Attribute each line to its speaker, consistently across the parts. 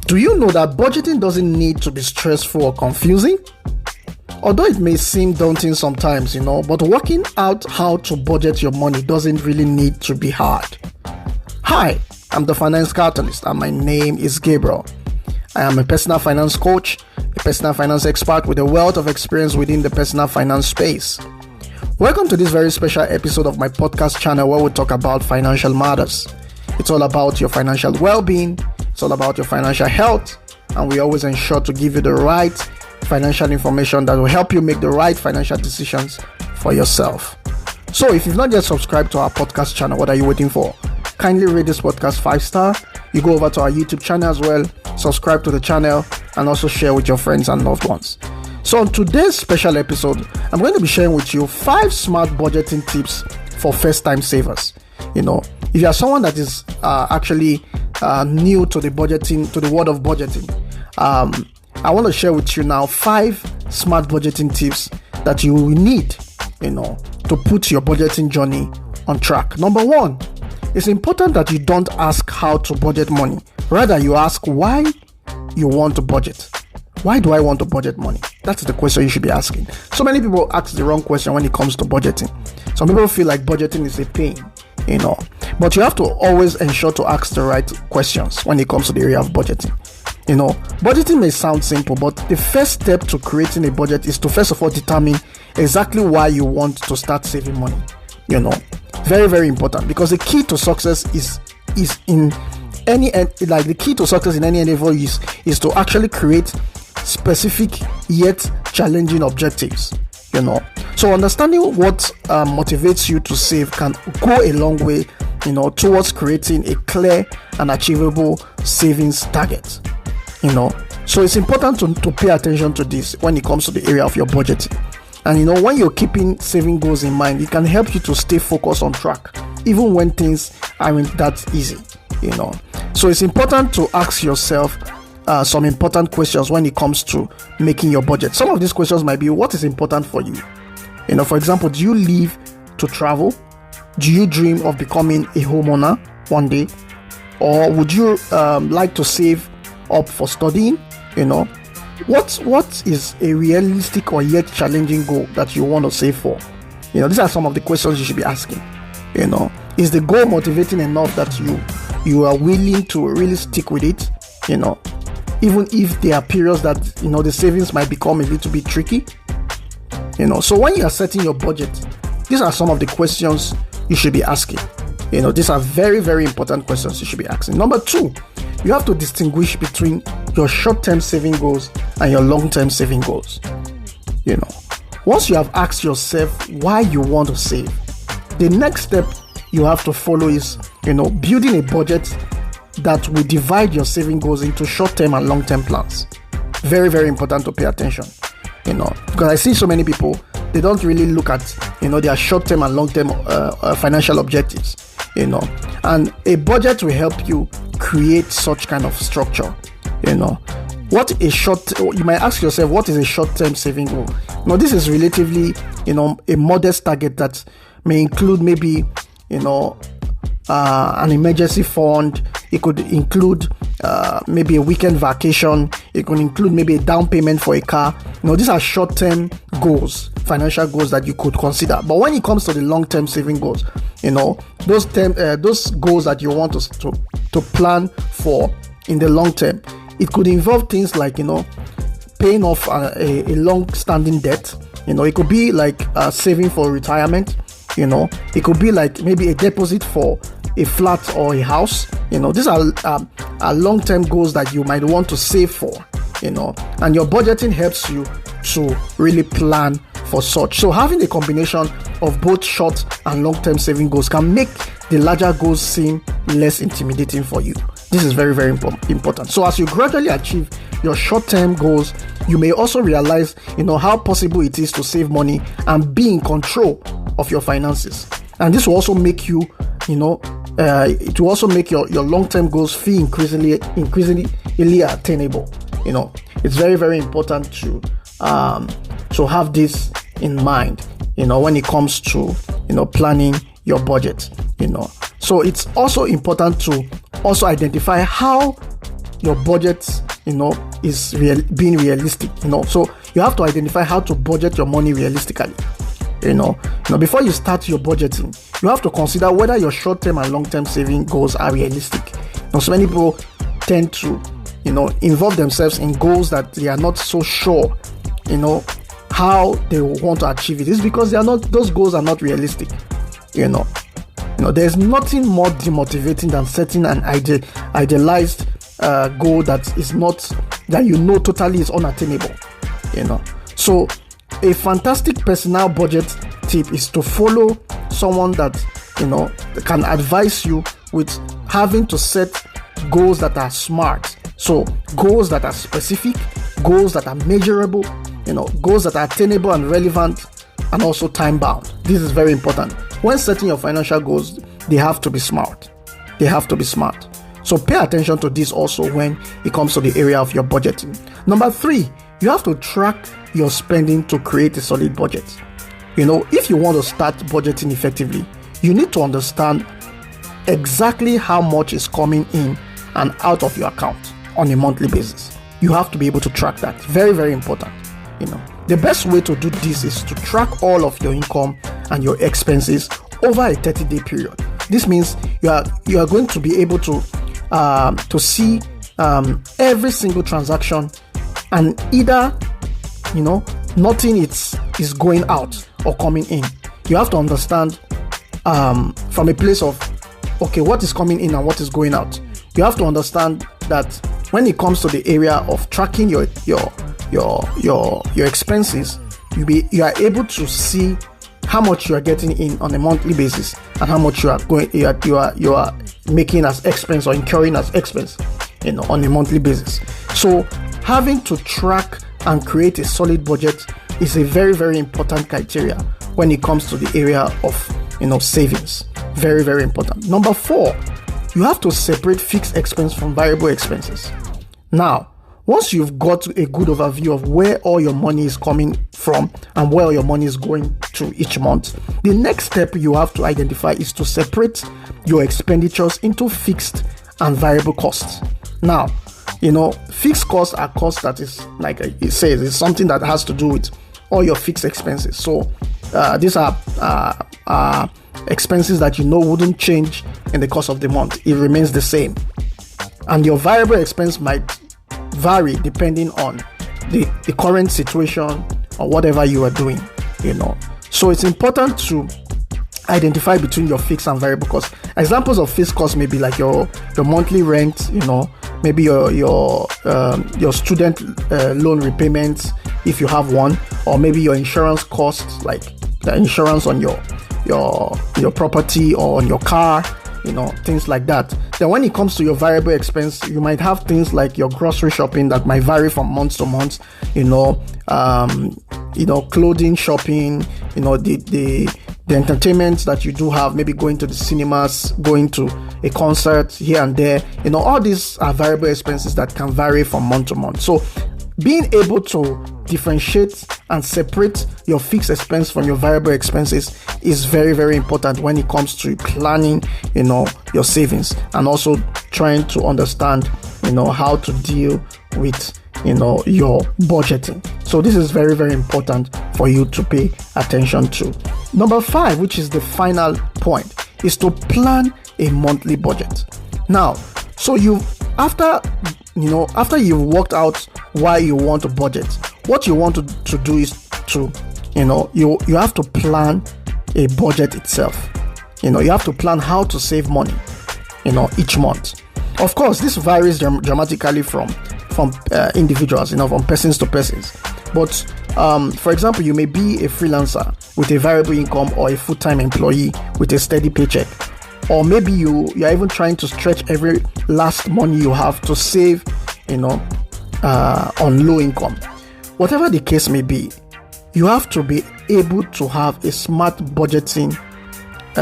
Speaker 1: Do you know that budgeting doesn't need to be stressful or confusing? Although it may seem daunting sometimes, but working out how to budget your money doesn't really need to be hard. Hi, I'm the Finance Catalyst and my name is Gabriel. I am a personal finance coach, a personal finance expert with a wealth of experience within the personal finance space. Welcome to this very special episode of my podcast channel where we talk about financial matters. It's all about your financial well-being, it's all about your financial health, and we always ensure to give you the right financial information that will help you make the right financial decisions for yourself. So if you've not yet subscribed to our podcast channel, what are you waiting for? Kindly rate this podcast 5-star. You go over to our YouTube channel as well, subscribe to the channel, and also share with your friends and loved ones. So on today's special episode, I'm going to be sharing with you 5 smart budgeting tips for first-time savers. If you are someone that is actually new to the budgeting, to the world of budgeting, I want to share with you now 5 smart budgeting tips that you will need, to put your budgeting journey on track. Number 1, it's important that you don't ask how to budget money. Rather, you ask why you want to budget. Why do I want to budget money? That's the question you should be asking. So many people ask the wrong question when it comes to budgeting. Some people feel like budgeting is a pain, but you have to always ensure to ask the right questions when it comes to the area of budgeting. Budgeting may sound simple, but the first step to creating a budget is to first of all determine exactly why you want to start saving money. Very, very important, because the key to success is in any the key to success in any endeavor is to actually create specific yet challenging objectives. So understanding what motivates you to save can go a long way, towards creating a clear and achievable savings target. So it's important to pay attention to this when it comes to the area of your budgeting. And when you're keeping saving goals in mind, it can help you to stay focused on track, even when things aren't that easy. So it's important to ask yourself some important questions when it comes to making your budget. Some of these questions might be: what is important for you? For example, do you live to travel? Do you dream of becoming a homeowner one day? Or would you like to save up for studying? What is a realistic or yet challenging goal that you want to save for? These are some of the questions you should be asking. Is the goal motivating enough that you are willing to really stick with it? Even if there are periods that the savings might become a little bit tricky. So when you are setting your budget, these are some of the questions you should be asking. These are very, very important questions you should be asking. Number 2, you have to distinguish between your short-term saving goals and your long-term saving goals. Once you have asked yourself why you want to save, the next step you have to follow is, building a budget that will divide your saving goals into short-term and long-term plans. Very, very important to pay attention. Because I see so many people, they don't really look at, their short-term and long-term financial objectives. And a budget will help you create such kind of structure. You might ask yourself, what is a short-term saving goal? Now, this is relatively, a modest target that may include maybe, an emergency fund. It could include maybe a weekend vacation. It could include maybe a down payment for a car. These are short-term goals, financial goals that you could consider. But when it comes to the long-term saving goals, those goals that you want to plan for in the long term, it could involve things like paying off a long-standing debt. It could be like saving for retirement. It could be like maybe a deposit for a flat or a house. These are long-term goals that you might want to save for. And your budgeting helps you to really plan for such. So having a combination of both short and long-term saving goals can make the larger goals seem less intimidating for you. This is very, very important. So as you gradually achieve your short-term goals, you may also realize, how possible it is to save money and be in control of your finances. And this will also make you, it will also make your long-term goals feel increasingly attainable. It's very, very important to have this in mind, when it comes to, planning your budget, So it's also important to also identify how your budget, is being realistic. So you have to identify how to budget your money realistically. Before you start your budgeting, you have to consider whether your short-term and long-term saving goals are realistic. So many people tend to, involve themselves in goals that they are not so sure, how they want to achieve it. It's because those goals are not realistic. There's nothing more demotivating than setting an idealized goal that is not, that totally is unattainable. So a fantastic personal budget tip is to follow someone that can advise you with having to set goals that are smart. So goals that are specific, goals that are measurable, goals that are attainable and relevant, and also time bound. This is very important. When setting your financial goals, they have to be smart. So pay attention to this also when it comes to the area of your budgeting. Number 3, you have to track your spending to create a solid budget. If you want to start budgeting effectively, you need to understand exactly how much is coming in and out of your account on a monthly basis. You have to be able to track that. Very, very important. The best way to do this is to track all of your income and your expenses over a 30-day period. This means you are going to be able to see every single transaction, and either nothing is going out or coming in. You have to understand from a place of, okay, what is coming in and what is going out. You have to understand that when it comes to the area of tracking your expenses, you are able to see how much you are getting in on a monthly basis and how much you are making as expense or incurring as expense on a monthly basis. So having to track and create a solid budget is a very, very important criteria when it comes to the area of savings. Very, very important. Number 4, you have to separate fixed expense from variable expenses. Now, once you've got a good overview of where all your money is coming from and where all your money is going to each month, the next step you have to identify is to separate your expenditures into fixed and variable costs. Now, fixed costs are costs that is, like it says, it's something that has to do with all your fixed expenses. So these are expenses that wouldn't change in the course of the month. It remains the same. And your variable expense might vary depending on the current situation or whatever you are doing. So it's important to identify between your fixed and variable costs. Examples of fixed costs may be like your monthly rent, maybe your student loan repayments if you have one, or maybe your insurance costs, like the insurance on your property or on your car, things like that. Then when it comes to your variable expense, you might have things like your grocery shopping that might vary from month to month, clothing shopping, the entertainment that you do have, maybe going to the cinemas, going to a concert here and there, all these are variable expenses that can vary from month to month. So being able to differentiate and separate your fixed expense from your variable expenses is very, very important when it comes to planning, your savings, and also trying to understand, how to deal with, your budgeting. So this is very, very important for you to pay attention to. Number 5, which is the final point, is to plan a monthly budget. Now, so after you've worked out why you want to budget, what you want to do is to, you have to plan a budget itself. You have to plan how to save money, each month. Of course, this varies dramatically from individuals, from persons to persons. But for example, you may be a freelancer with a variable income or a full-time employee with a steady paycheck. Or maybe you're even trying to stretch every last money you have to save, on low income. Whatever the case may be, you have to be able to have a smart budgeting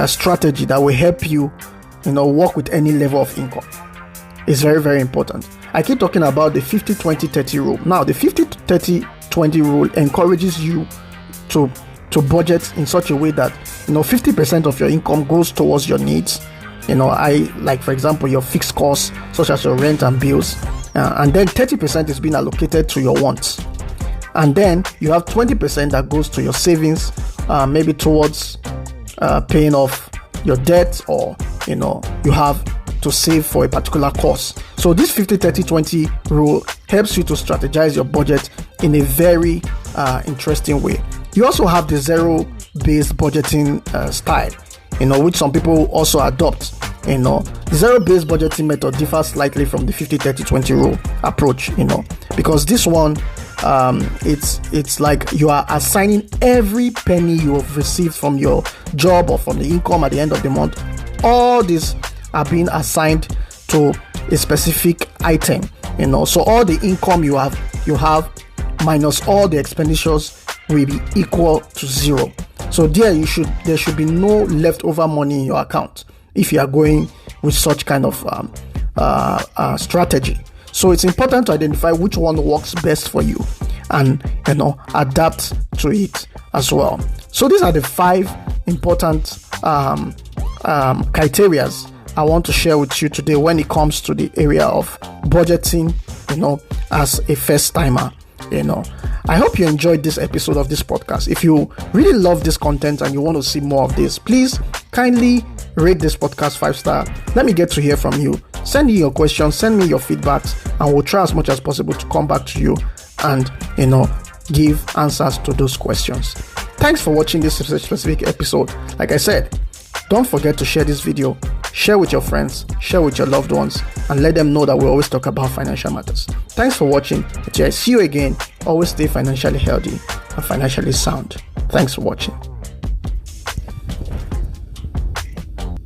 Speaker 1: strategy that will help you, work with any level of income. It's very, very important. I keep talking about the 50-20-30 rule. Now, the 50-30-20 rule encourages you to budget in such a way that 50% of your income goes towards your needs. For example, your fixed costs such as your rent and bills. and then 30% is being allocated to your wants. And then you have 20% that goes to your savings, maybe towards paying off your debt, or you have to save for a particular cause. So this 50-30-20 rule helps you to strategize your budget in a very interesting way. You also have the zero-based budgeting style, which some people also adopt. The zero-based budgeting method differs slightly from the 50-30-20 rule approach, because this one, it's like you are assigning every penny you have received from your job or from the income at the end of the month. All these are being assigned to a specific item, so all the income you have minus all the expenditures will be equal to zero. So there should be no leftover money in your account if you are going with such kind of strategy. So it's important to identify which one works best for you and adapt to it as well. So these are the 5 important criterias I want to share with you today when it comes to the area of budgeting, as a first timer. I hope you enjoyed this episode of this podcast. If you really love this content and you want to see more of this, please kindly rate this podcast 5-star. Let me get to hear from you. Send me your questions, send me your feedbacks, and we'll try as much as possible to come back to you and give answers to those questions. Thanks for watching this specific episode. Like I said, don't forget to share this video, share with your friends, share with your loved ones, and let them know that we always talk about financial matters. Thanks for watching. Until I see you again, always stay financially healthy and financially sound. Thanks for watching.